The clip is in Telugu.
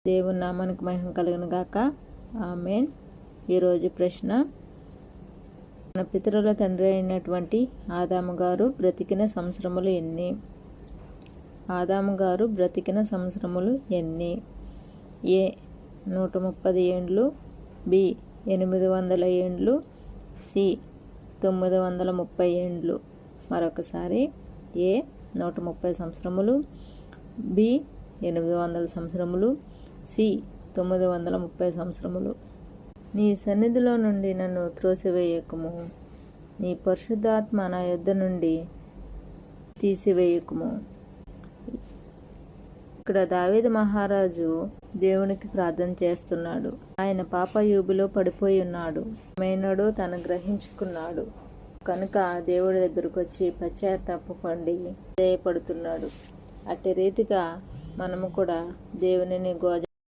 దేవుని నామానికి మహిమ కలుగును గాక. ఆమేన్. ఈరోజు ప్రశ్న, మన పితరుల తండ్రి అయినటువంటి ఆదాము గారు బ్రతికిన సంవత్సరములు ఎన్ని? ఆదాము గారు బ్రతికిన సంవత్సరములు ఎన్ని? ఏ 130 ఏండ్లు, బి 800 ఏండ్లు, సి 930 ఏండ్లు. మరొకసారి, ఏ 130 సంవత్సరములు, బి 800 సంవత్సరములు, సి 930 సంవత్సరములు. నీ సన్నిధిలో నుండి నన్ను త్రోసివేయకుము, నీ పరిశుద్ధాత్మ నా యొద్ద నుండి తీసివేయకుము. ఇక్కడ దావీదు మహారాజు దేవునికి ప్రార్థన చేస్తున్నాడు. ఆయన పాపయూబులో పడిపోయి ఉన్నాడు. ఏమైనాడో తను గ్రహించుకున్నాడు కనుక దేవుడి దగ్గరకు వచ్చి పశ్చాత్తాపపడి దయపడుతున్నాడు. అట్టి రీతిగా మనము కూడా దేవునిని